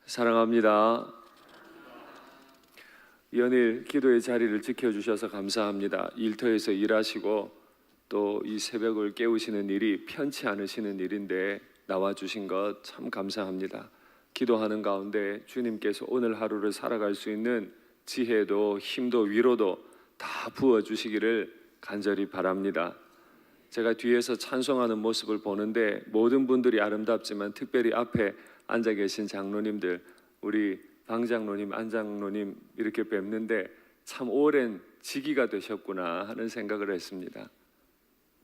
사랑합니다. 연일 기도의 자리를 지켜주셔서 감사합니다. 일터에서 일하시고 또 이 새벽을 깨우시는 일이 편치 않으시는 일인데 나와주신 것 참 감사합니다. 기도하는 가운데 주님께서 오늘 하루를 살아갈 수 있는 지혜도 힘도 위로도 다 부어주시기를 간절히 바랍니다. 제가 뒤에서 찬송하는 모습을 보는데 모든 분들이 아름답지만 특별히 앞에 앉아 계신 장로님들, 우리 방 장로님, 안 장로님 이렇게 뵙는데 참 오랜 지기가 되셨구나 하는 생각을 했습니다.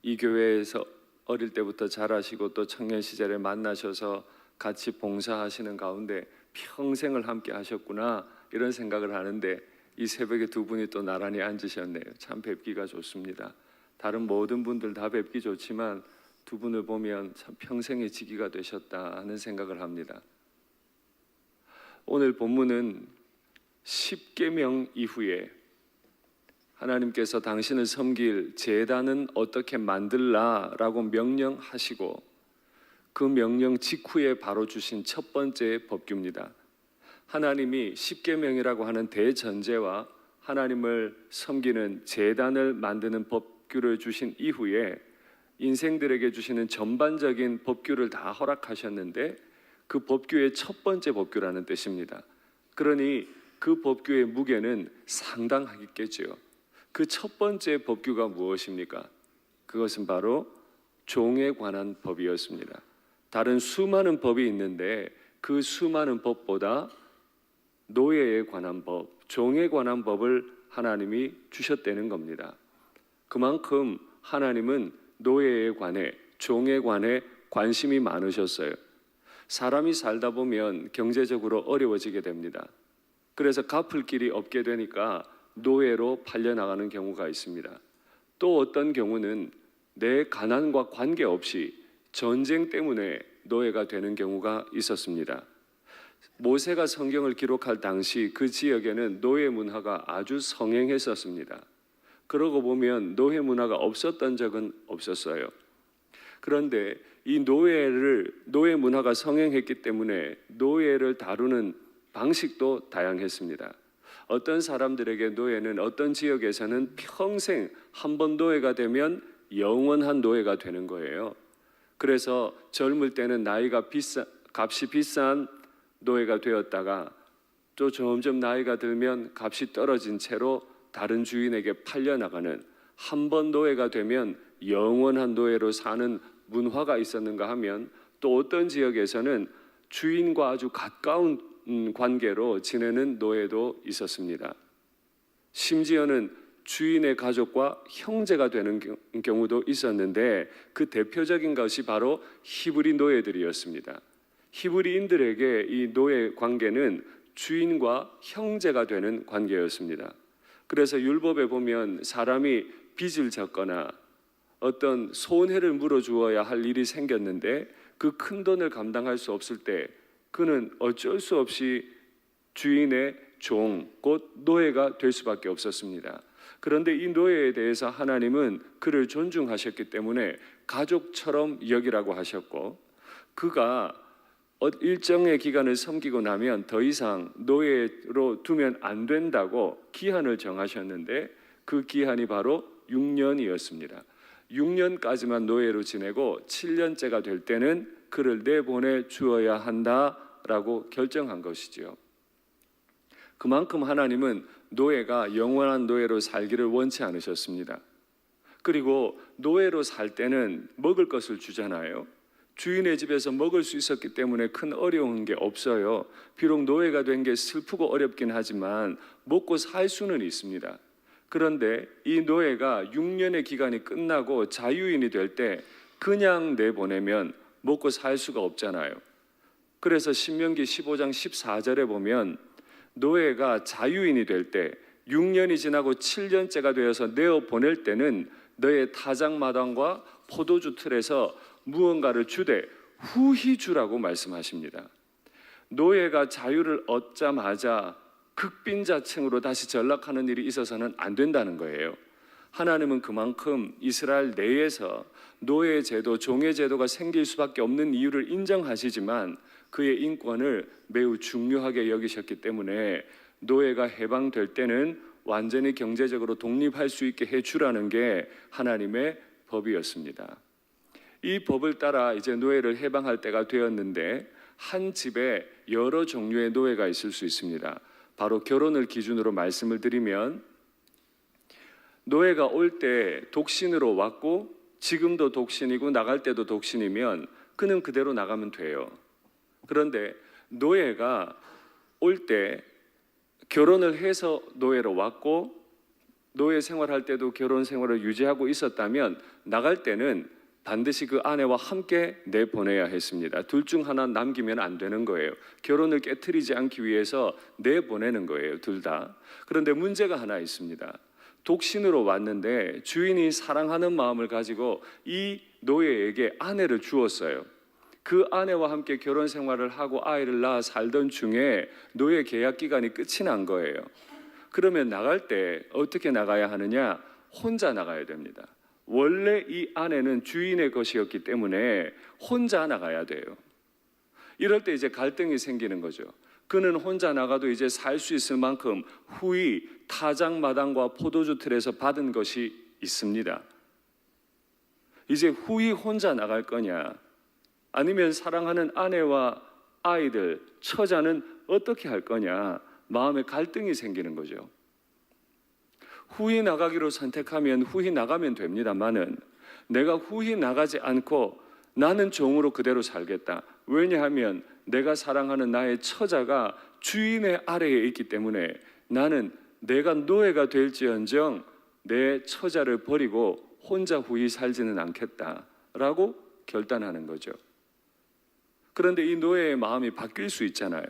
이 교회에서 어릴 때부터 자라시고 또 청년 시절에 만나셔서 같이 봉사하시는 가운데 평생을 함께 하셨구나 이런 생각을 하는데 이 새벽에 두 분이 또 나란히 앉으셨네요. 참 뵙기가 좋습니다. 다른 모든 분들 다 뵙기 좋지만 두 분을 보면 참 평생의 지기가 되셨다 하는 생각을 합니다. 오늘 본문은 십계명 이후에 하나님께서 당신을 섬길 제단은 어떻게 만들라라고 명령하시고 그 명령 직후에 바로 주신 첫 번째 법규입니다. 하나님이 십계명이라고 하는 대전제와 하나님을 섬기는 제단을 만드는 법규를 주신 이후에 인생들에게 주시는 전반적인 법규를 다 허락하셨는데 그 법규의 첫 번째 법규라는 뜻입니다. 그러니 그 법규의 무게는 상당하겠죠. 그 첫 번째 법규가 무엇입니까? 그것은 바로 종에 관한 법이었습니다. 다른 수많은 법이 있는데 그 수많은 법보다 노예에 관한 법, 종에 관한 법을 하나님이 주셨다는 겁니다. 그만큼 하나님은 노예에 관해, 종에 관해 관심이 많으셨어요. 사람이 살다 보면 경제적으로 어려워지게 됩니다. 그래서 갚을 길이 없게 되니까 노예로 팔려나가는 경우가 있습니다. 또 어떤 경우는 내 가난과 관계없이 전쟁 때문에 노예가 되는 경우가 있었습니다. 모세가 성경을 기록할 당시 그 지역에는 노예 문화가 아주 성행했었습니다. 그러고 보면 노예 문화가 없었던 적은 없었어요. 그런데 이 노예 문화가 성행했기 때문에 노예를 다루는 방식도 다양했습니다. 어떤 사람들에게 노예는 어떤 지역에서는 평생 한 번 노예가 되면 영원한 노예가 되는 거예요. 그래서 젊을 때는 값이 비싼 노예가 되었다가 또 점점 나이가 들면 값이 떨어진 채로 다른 주인에게 팔려나가는, 한 번 노예가 되면 영원한 노예로 사는 문화가 있었는가 하면 또 어떤 지역에서는 주인과 아주 가까운 관계로 지내는 노예도 있었습니다. 심지어는 주인의 가족과 형제가 되는 경우도 있었는데 그 대표적인 것이 바로 히브리 노예들이었습니다. 히브리인들에게 이 노예 관계는 주인과 형제가 되는 관계였습니다. 그래서 율법에 보면 사람이 빚을 졌거나 어떤 손해를 물어주어야 할 일이 생겼는데 그 큰 돈을 감당할 수 없을 때 그는 어쩔 수 없이 주인의 종, 곧 노예가 될 수밖에 없었습니다. 그런데 이 노예에 대해서 하나님은 그를 존중하셨기 때문에 가족처럼 여기라고 하셨고, 그가 일정의 기간을 섬기고 나면 더 이상 노예로 두면 안 된다고 기한을 정하셨는데 그 기한이 바로 6년이었습니다. 6년까지만 노예로 지내고 7년째가 될 때는 그를 내보내 주어야 한다라고 결정한 것이죠. 그만큼 하나님은 노예가 영원한 노예로 살기를 원치 않으셨습니다. 그리고 노예로 살 때는 먹을 것을 주잖아요. 주인의 집에서 먹을 수 있었기 때문에 큰 어려운 게 없어요. 비록 노예가 된 게 슬프고 어렵긴 하지만 먹고 살 수는 있습니다. 그런데 이 노예가 6년의 기간이 끝나고 자유인이 될 때 그냥 내보내면 먹고 살 수가 없잖아요. 그래서 신명기 15장 14절에 보면 노예가 자유인이 될 때 6년이 지나고 7년째가 되어서 내어보낼 때는 너의 타작마당과 포도주 틀에서 무언가를 주되 후히 주라고 말씀하십니다. 노예가 자유를 얻자마자 극빈자층으로 다시 전락하는 일이 있어서는 안 된다는 거예요. 하나님은 그만큼 이스라엘 내에서 노예 제도, 종의 제도가 생길 수밖에 없는 이유를 인정하시지만 그의 인권을 매우 중요하게 여기셨기 때문에 노예가 해방될 때는 완전히 경제적으로 독립할 수 있게 해주라는 게 하나님의 법이었습니다. 이 법을 따라 이제 노예를 해방할 때가 되었는데 한 집에 여러 종류의 노예가 있을 수 있습니다. 바로 결혼을 기준으로 말씀을 드리면 노예가 올 때 독신으로 왔고 지금도 독신이고 나갈 때도 독신이면 그는 그대로 나가면 돼요. 그런데 노예가 올 때 결혼을 해서 노예로 왔고 노예 생활할 때도 결혼 생활을 유지하고 있었다면 나갈 때는 반드시 그 아내와 함께 내보내야 했습니다. 둘 중 하나 남기면 안 되는 거예요. 결혼을 깨트리지 않기 위해서 내보내는 거예요, 둘 다. 그런데 문제가 하나 있습니다. 독신으로 왔는데 주인이 사랑하는 마음을 가지고 이 노예에게 아내를 주었어요. 그 아내와 함께 결혼 생활을 하고 아이를 낳아 살던 중에 노예 계약 기간이 끝이 난 거예요. 그러면 나갈 때 어떻게 나가야 하느냐? 혼자 나가야 됩니다. 원래 이 아내는 주인의 것이었기 때문에 혼자 나가야 돼요. 이럴 때 이제 갈등이 생기는 거죠. 그는 혼자 나가도 이제 살 수 있을 만큼 후이 타작 마당과 포도주 틀에서 받은 것이 있습니다. 이제 후이 혼자 나갈 거냐? 아니면 사랑하는 아내와 아이들, 처자는 어떻게 할 거냐? 마음에 갈등이 생기는 거죠. 후이 나가기로 선택하면 후이 나가면 됩니다만은 내가 후이 나가지 않고 나는 종으로 그대로 살겠다. 왜냐하면 내가 사랑하는 나의 처자가 주인의 아래에 있기 때문에 나는 내가 노예가 될지언정 내 처자를 버리고 혼자 후이 살지는 않겠다라고 결단하는 거죠. 그런데 이 노예의 마음이 바뀔 수 있잖아요.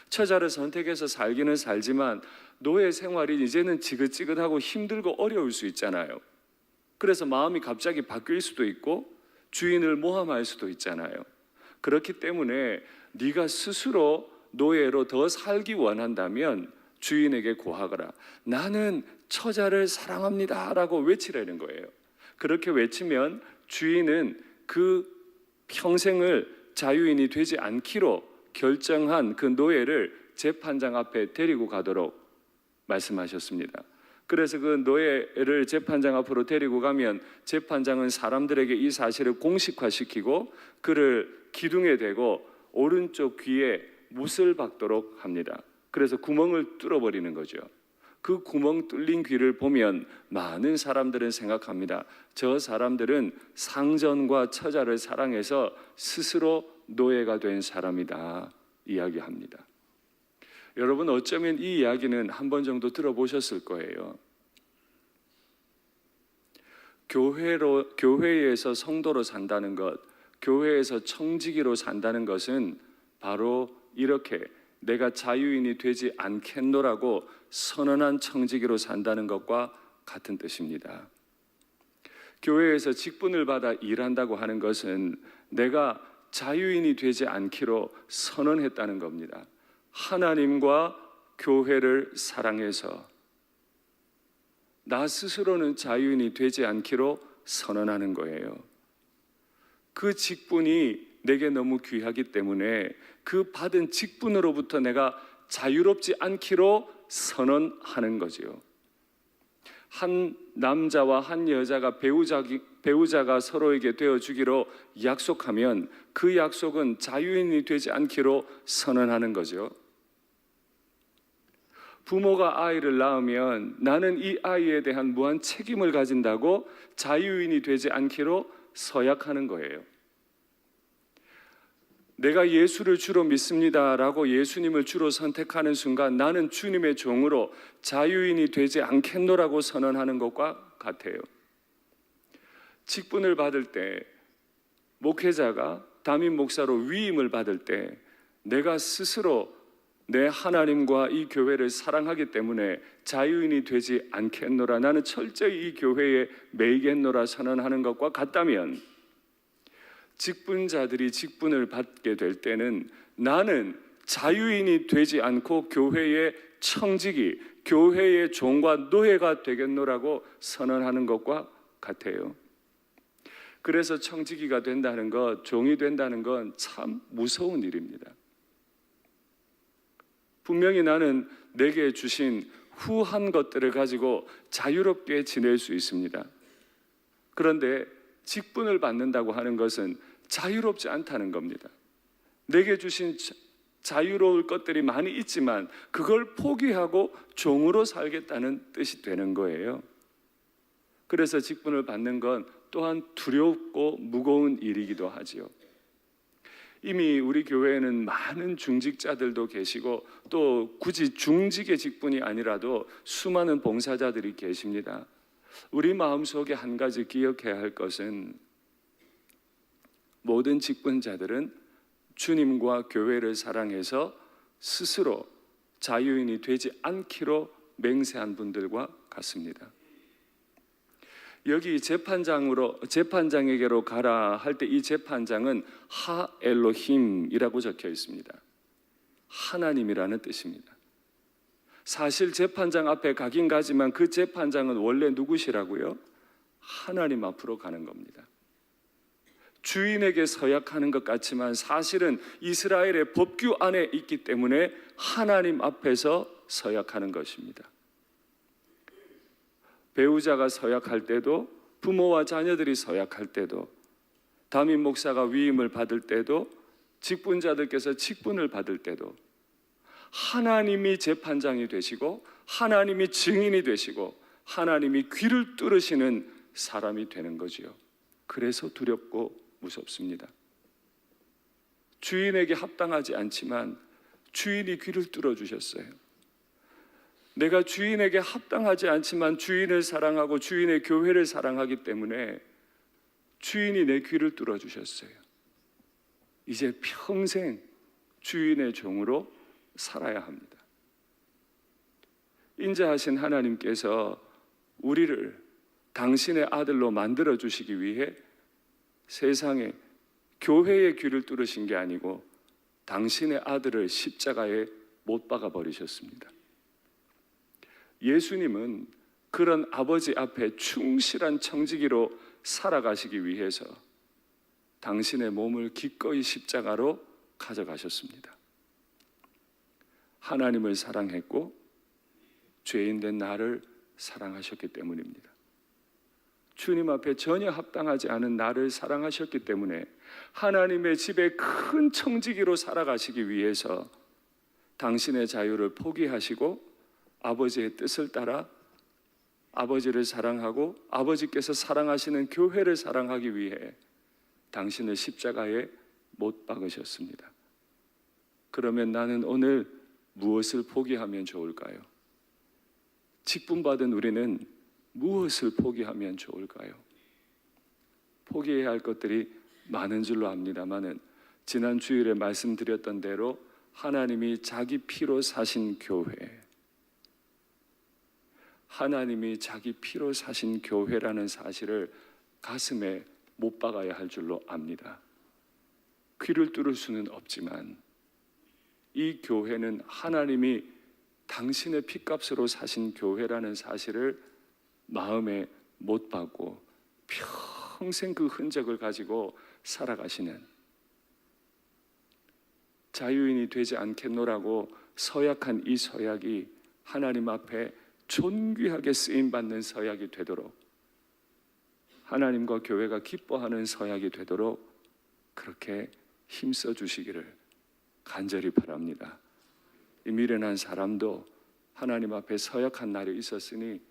처자를 선택해서 살기는 살지만 노예 생활이 이제는 지긋지긋하고 힘들고 어려울 수 있잖아요. 그래서 마음이 갑자기 바뀔 수도 있고 주인을 모함할 수도 있잖아요. 그렇기 때문에 네가 스스로 노예로 더 살기 원한다면 주인에게 고하거라. 나는 처자를 사랑합니다 라고 외치라는 거예요. 그렇게 외치면 주인은 그 평생을 자유인이 되지 않기로 결정한 그 노예를 재판장 앞에 데리고 가도록 말씀하셨습니다. 그래서 그 노예를 재판장 앞으로 데리고 가면 재판장은 사람들에게 이 사실을 공식화시키고 그를 기둥에 대고 오른쪽 귀에 못을 박도록 합니다. 그래서 구멍을 뚫어버리는 거죠. 그 구멍 뚫린 귀를 보면 많은 사람들은 생각합니다. 저 사람들은 상전과 처자를 사랑해서 스스로 노예가 된 사람이다 이야기합니다. 여러분 어쩌면 이 이야기는 한 번 정도 들어보셨을 거예요. 교회에서 성도로 산다는 것, 교회에서 청지기로 산다는 것은 바로 이렇게 내가 자유인이 되지 않겠노라고 선언한 청지기로 산다는 것과 같은 뜻입니다. 교회에서 직분을 받아 일한다고 하는 것은 내가 자유인이 되지 않기로 선언했다는 겁니다. 하나님과 교회를 사랑해서 나 스스로는 자유인이 되지 않기로 선언하는 거예요. 그 직분이 내게 너무 귀하기 때문에 그 받은 직분으로부터 내가 자유롭지 않기로 선언하는 거지요. 한 남자와 한 여자가 배우자가 서로에게 되어주기로 약속하면 그 약속은 자유인이 되지 않기로 선언하는 거죠. 부모가 아이를 낳으면 나는 이 아이에 대한 무한 책임을 가진다고 자유인이 되지 않기로 서약하는 거예요. 내가 예수를 주로 믿습니다라고 예수님을 주로 선택하는 순간 나는 주님의 종으로 자유인이 되지 않겠노라고 선언하는 것과 같아요. 직분을 받을 때 목회자가 담임 목사로 위임을 받을 때 내가 스스로 내 하나님과 이 교회를 사랑하기 때문에 자유인이 되지 않겠노라, 나는 철저히 이 교회에 매이겠노라 선언하는 것과 같다면 직분자들이 직분을 받게 될 때는 나는 자유인이 되지 않고 교회의 청지기, 교회의 종과 노예가 되겠노라고 선언하는 것과 같아요. 그래서 청지기가 된다는 것, 종이 된다는 건 참 무서운 일입니다. 분명히 나는 내게 주신 후한 것들을 가지고 자유롭게 지낼 수 있습니다. 그런데 직분을 받는다고 하는 것은 자유롭지 않다는 겁니다. 내게 주신 자유로울 것들이 많이 있지만 그걸 포기하고 종으로 살겠다는 뜻이 되는 거예요. 그래서 직분을 받는 건 또한 두렵고 무거운 일이기도 하지요. 이미 우리 교회에는 많은 중직자들도 계시고 또 굳이 중직의 직분이 아니라도 수많은 봉사자들이 계십니다. 우리 마음속에 한 가지 기억해야 할 것은 모든 직분자들은 주님과 교회를 사랑해서 스스로 자유인이 되지 않기로 맹세한 분들과 같습니다. 여기 재판장에게로 가라 할 때 이 재판장은 하 엘로힘이라고 적혀 있습니다. 하나님이라는 뜻입니다. 사실 재판장 앞에 가긴 가지만 그 재판장은 원래 누구시라고요? 하나님 앞으로 가는 겁니다. 주인에게 서약하는 것 같지만 사실은 이스라엘의 법규 안에 있기 때문에 하나님 앞에서 서약하는 것입니다. 배우자가 서약할 때도, 부모와 자녀들이 서약할 때도, 담임 목사가 위임을 받을 때도, 직분자들께서 직분을 받을 때도 하나님이 재판장이 되시고 하나님이 증인이 되시고 하나님이 귀를 뚫으시는 사람이 되는 거지요. 그래서 두렵고 무섭습니다. 주인에게 합당하지 않지만 주인이 귀를 뚫어주셨어요. 내가 주인에게 합당하지 않지만 주인을 사랑하고 주인의 교회를 사랑하기 때문에 주인이 내 귀를 뚫어주셨어요. 이제 평생 주인의 종으로 살아야 합니다. 인자하신 하나님께서 우리를 당신의 아들로 만들어 주시기 위해 세상에 교회의 귀를 뚫으신 게 아니고 당신의 아들을 십자가에 못 박아 버리셨습니다. 예수님은 그런 아버지 앞에 충실한 청지기로 살아가시기 위해서 당신의 몸을 기꺼이 십자가로 가져가셨습니다. 하나님을 사랑했고 죄인된 나를 사랑하셨기 때문입니다. 주님 앞에 전혀 합당하지 않은 나를 사랑하셨기 때문에 하나님의 집에 큰 청지기로 살아가시기 위해서 당신의 자유를 포기하시고 아버지의 뜻을 따라 아버지를 사랑하고 아버지께서 사랑하시는 교회를 사랑하기 위해 당신을 십자가에 못 박으셨습니다. 그러면 나는 오늘 무엇을 포기하면 좋을까요? 직분받은 우리는 무엇을 포기하면 좋을까요? 포기해야 할 것들이 많은 줄로 압니다만은 지난 주일에 말씀드렸던 대로 하나님이 자기 피로 사신 교회, 하나님이 자기 피로 사신 교회라는 사실을 가슴에 못 박아야 할 줄로 압니다. 귀를 뚫을 수는 없지만 이 교회는 하나님이 당신의 피값으로 사신 교회라는 사실을 마음에 못 박고 평생 그 흔적을 가지고 살아가시는, 자유인이 되지 않겠노라고 서약한 이 서약이 하나님 앞에 존귀하게 쓰임받는 서약이 되도록, 하나님과 교회가 기뻐하는 서약이 되도록 그렇게 힘써 주시기를 간절히 바랍니다. 이 미련한 사람도 하나님 앞에 서약한 날이 있었으니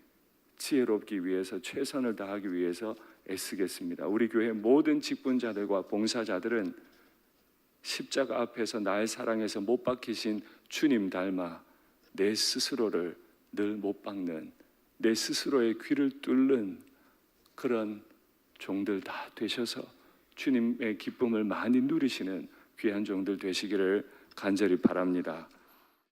지혜롭기 위해서 최선을 다하기 위해서 애쓰겠습니다. 우리 교회 모든 직분자들과 봉사자들은 십자가 앞에서 날 사랑해서 못 박히신 주님 닮아 내 스스로를 늘 못 박는, 내 스스로의 귀를 뚫는 그런 종들 다 되셔서 주님의 기쁨을 많이 누리시는 귀한 종들 되시기를 간절히 바랍니다.